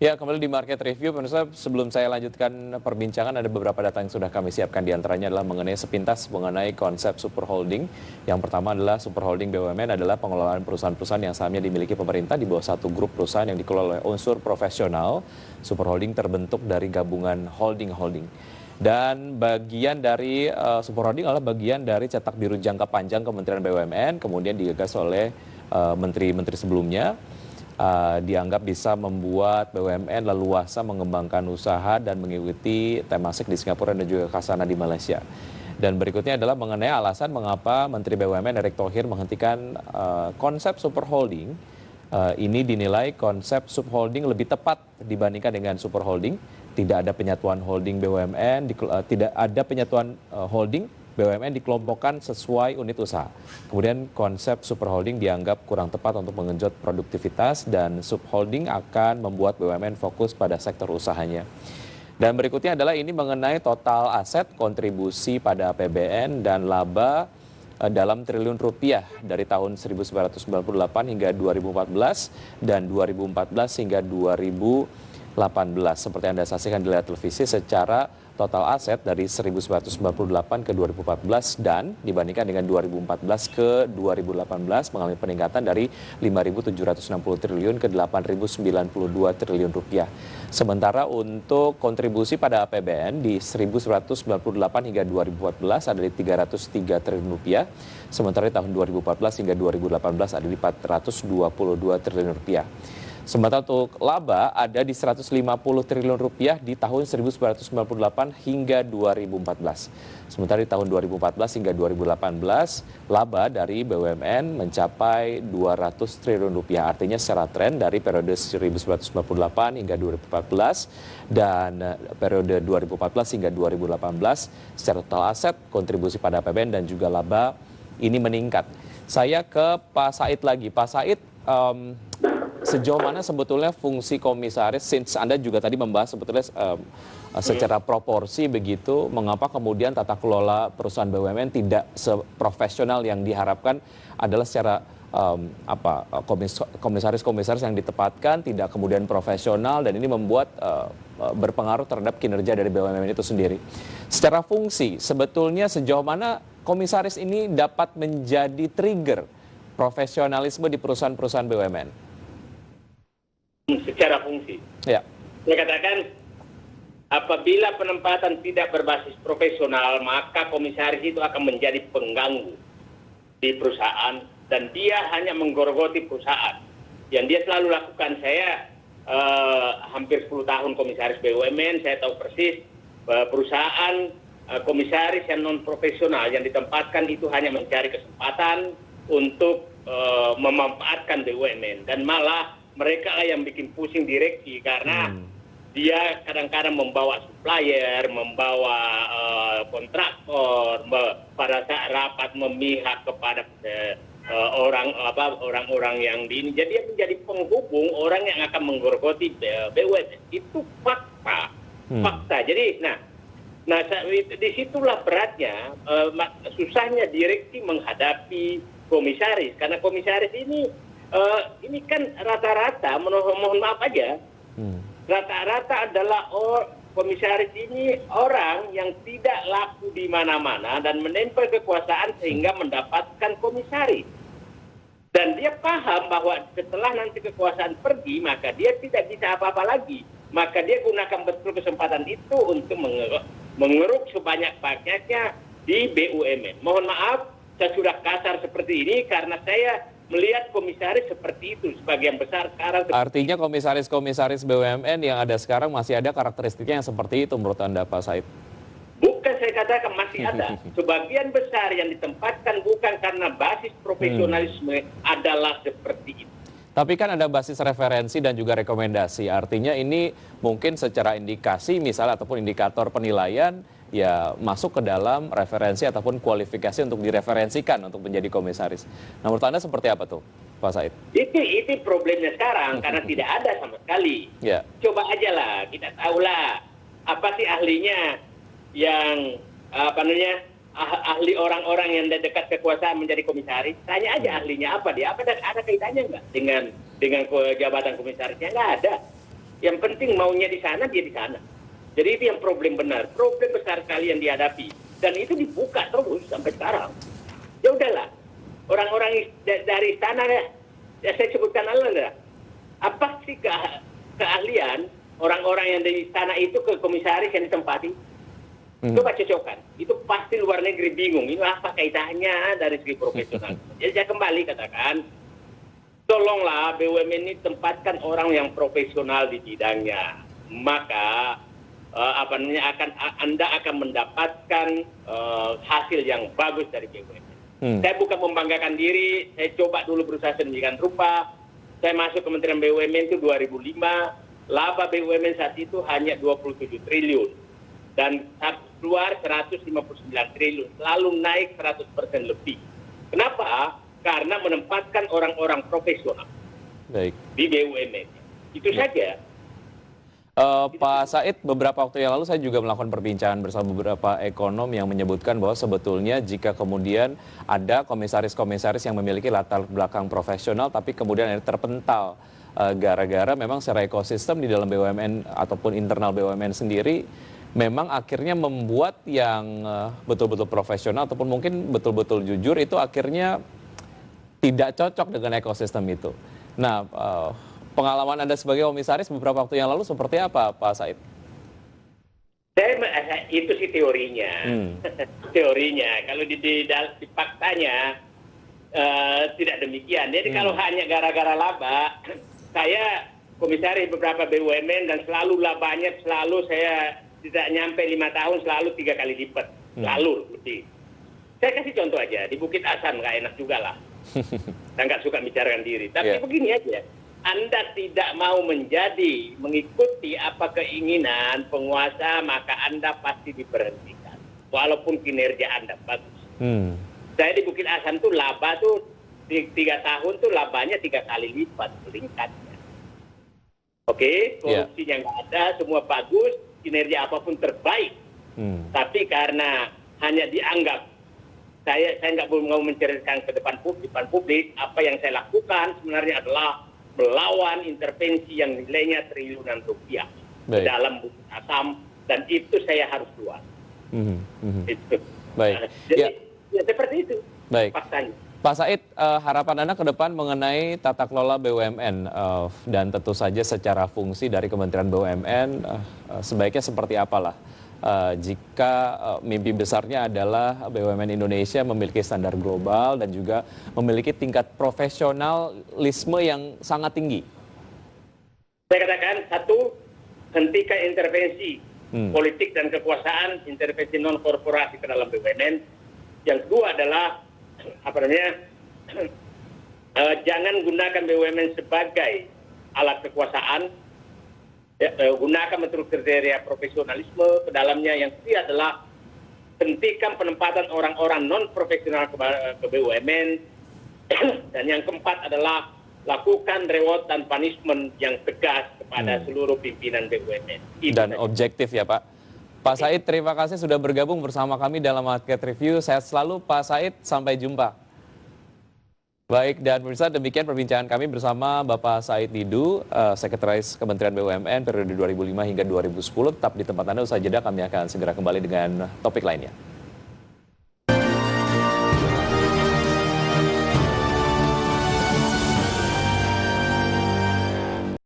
Ya, kembali di Market Review, pemirsa, sebelum saya lanjutkan perbincangan, ada beberapa data yang sudah kami siapkan. Di antaranya adalah mengenai sepintas mengenai konsep super holding. Yang pertama adalah super holding BUMN adalah pengelolaan perusahaan-perusahaan yang sahamnya dimiliki pemerintah di bawah satu grup perusahaan yang dikelola oleh unsur profesional. Super holding terbentuk dari gabungan holding-holding. Dan bagian dari super holding adalah bagian dari cetak biru jangka panjang Kementerian BUMN, kemudian digagas oleh menteri-menteri sebelumnya. Dianggap bisa membuat BUMN leluasa mengembangkan usaha dan mengikuti Temasek di Singapura dan juga Khazanah di Malaysia. Dan berikutnya adalah mengenai alasan mengapa Menteri BUMN Erick Thohir menghentikan konsep super holding. Ini dinilai konsep subholding lebih tepat dibandingkan dengan super holding. Tidak ada penyatuan holding BUMN, tidak ada penyatuan holding BUMN dikelompokkan sesuai unit usaha. Kemudian konsep superholding dianggap kurang tepat untuk mengenjot produktivitas dan subholding akan membuat BUMN fokus pada sektor usahanya. Dan berikutnya adalah ini mengenai total aset, kontribusi pada APBN dan laba dalam triliun rupiah dari tahun 1998 hingga 2014 dan 2014 hingga 2018. Seperti Anda saksikan di layar televisi, secara total aset dari 1998 ke 2014 dan dibandingkan dengan 2014 ke 2018 mengalami peningkatan dari 5.760 triliun ke 8.092 triliun rupiah. Sementara untuk kontribusi pada APBN di 1998 hingga 2014 ada di 303 triliun rupiah, sementara di tahun 2014 hingga 2018 ada di 422 triliun rupiah. Sementara untuk laba ada di 150 triliun rupiah di tahun 1998 hingga 2014. Sementara di tahun 2014 hingga 2018 laba dari BUMN mencapai 200 triliun rupiah. Artinya secara tren dari periode 1998 hingga 2014 dan periode 2014 hingga 2018 secara total aset, kontribusi pada APBN dan juga laba ini meningkat. Saya ke Pak Said lagi. Pak Said, sejauh mana sebetulnya fungsi komisaris, since Anda juga tadi membahas sebetulnya secara proporsi begitu, mengapa kemudian tata kelola perusahaan BUMN tidak seprofesional yang diharapkan adalah secara komisaris-komisaris yang ditempatkan tidak kemudian profesional dan ini membuat berpengaruh terhadap kinerja dari BUMN itu sendiri. Secara fungsi, sebetulnya sejauh mana komisaris ini dapat menjadi trigger profesionalisme di perusahaan-perusahaan BUMN? Secara fungsi. Ya. Saya katakan apabila penempatan tidak berbasis profesional, maka komisaris itu akan menjadi pengganggu di perusahaan dan dia hanya menggorogoti perusahaan. Yang dia selalu lakukan, saya hampir 10 tahun komisaris BUMN, saya tahu persis perusahaan komisaris yang non profesional yang ditempatkan itu hanya mencari kesempatan untuk memanfaatkan BUMN dan malah mereka lah yang bikin pusing direksi karena dia kadang-kadang membawa supplier, membawa kontraktor, pada saat rapat memihak kepada orang-orang yang di ini. Jadi dia menjadi penghubung orang yang akan menggerogoti BUMN. Itu fakta. Fakta. Jadi, nah disitulah beratnya, susahnya direksi menghadapi komisaris karena komisaris ini kan rata-rata, mohon maaf aja, rata-rata adalah komisaris ini orang yang tidak laku di mana-mana dan menempel kekuasaan sehingga mendapatkan komisaris. Dan dia paham bahwa setelah nanti kekuasaan pergi, maka dia tidak bisa apa-apa lagi. Maka dia gunakan betul kesempatan itu untuk mengeruk sebanyak-banyaknya di BUMN. Mohon maaf, saya sudah kasar seperti ini karena saya melihat komisaris seperti itu sebagian besar sekarang. Artinya komisaris-komisaris BUMN yang ada sekarang masih ada karakteristiknya yang seperti itu menurut Anda, Pak Said? Bukan, saya katakan masih ada. Sebagian besar yang ditempatkan bukan karena basis profesionalisme adalah seperti itu. Tapi kan ada basis referensi dan juga rekomendasi. Artinya ini mungkin secara indikasi misalnya ataupun indikator penilaian ya masuk ke dalam referensi ataupun kualifikasi untuk direferensikan untuk menjadi komisaris. Nah, menurut Anda seperti apa tuh, Pak Said? Itu problemnya sekarang karena tidak ada sama sekali. Ya. Coba aja lah, kita tahulah apa sih ahlinya yang ahli orang-orang yang dekat kekuasaan menjadi komisaris. Tanya aja ahlinya apa dia, ada kaitannya nggak dengan jabatan komisarisnya? Nggak ada. Yang penting maunya di sana, dia di sana. Jadi itu yang problem benar, problem besar sekali yang dihadapi. Dan itu dibuka terus sampai sekarang. Ya udahlah, orang-orang dari sana ya saya sebutkan Allah, apa sih keahlian orang-orang yang dari sana itu ke komisaris yang ditempati? Coba cocokkan. Itu pasti luar negeri bingung. Ini apa kaitannya dari segi profesional? Jadi saya kembali katakan, tolonglah BUMN ini tempatkan orang yang profesional di bidangnya. Maka Anda akan mendapatkan hasil yang bagus dari BUMN. Saya bukan membanggakan diri, saya coba dulu berusaha sedemikian rupa. Saya masuk Kementerian BUMN itu 2005, laba BUMN saat itu hanya 27 triliun. Dan keluar 159 triliun, lalu naik 100% lebih. Kenapa? Karena menempatkan orang-orang profesional di BUMN. Itu saja. Pak Said, beberapa waktu yang lalu saya juga melakukan perbincangan bersama beberapa ekonom yang menyebutkan bahwa sebetulnya jika kemudian ada komisaris-komisaris yang memiliki latar belakang profesional tapi kemudian terpental gara-gara memang secara ekosistem di dalam BUMN ataupun internal BUMN sendiri memang akhirnya membuat yang betul-betul profesional ataupun mungkin betul-betul jujur itu akhirnya tidak cocok dengan ekosistem itu. Nah, pengalaman Anda sebagai komisaris beberapa waktu yang lalu seperti apa, Pak Said? Itu sih teorinya. Teorinya. Kalau di faktanya tidak demikian. Jadi kalau hanya gara-gara laba, saya komisaris beberapa BUMN dan selalu labanya saya tidak nyampe 5 tahun, selalu 3 kali lipat. Selalu lebih. Saya kasih contoh aja, di Bukit Asan nggak enak juga lah. Saya nggak suka bicarakan diri. Tapi begini aja, Anda tidak mau mengikuti apa keinginan penguasa, maka Anda pasti diberhentikan. Walaupun kinerja Anda bagus. Saya di Bukit Asan tuh laba tuh 3 tahun tuh labanya 3 kali lipat meningkatnya. Oke, korupsinya nggak ada, semua bagus, kinerja apapun terbaik. Tapi karena hanya dianggap saya nggak mau menceritakan ke depan publik apa yang saya lakukan sebenarnya adalah melawan intervensi yang nilainya triliunan rupiah dalam Bukit Asam, dan itu saya harus keluar. Itu. Baik. Jadi ya seperti itu. Baik. Faktanya. Pak Said, harapan Anda ke depan mengenai tata kelola BUMN dan tentu saja secara fungsi dari Kementerian BUMN sebaiknya seperti apalah jika mimpi besarnya adalah BUMN Indonesia memiliki standar global dan juga memiliki tingkat profesionalisme yang sangat tinggi? Saya katakan, satu, hentikan intervensi politik dan kekuasaan, intervensi non-korporasi ke dalam BUMN. Yang kedua adalah jangan gunakan BUMN sebagai alat kekuasaan. Gunakan menurut kriteria profesionalisme ke dalamnya. Yang ketiga adalah hentikan penempatan orang-orang non-profesional ke BUMN. Dan yang keempat adalah lakukan reward dan punishment yang tegas kepada seluruh pimpinan BUMN. Dan objektif ya Pak. Pak Said, terima kasih sudah bergabung bersama kami dalam Market Review. Sehat selalu Pak Said, sampai jumpa. Baik, dan pemirsa, demikian perbincangan kami bersama Bapak Said Didu, Sekretaris Kementerian BUMN periode 2005 hingga 2010. Tetap di tempat Anda, usai jeda kami akan segera kembali dengan topik lainnya.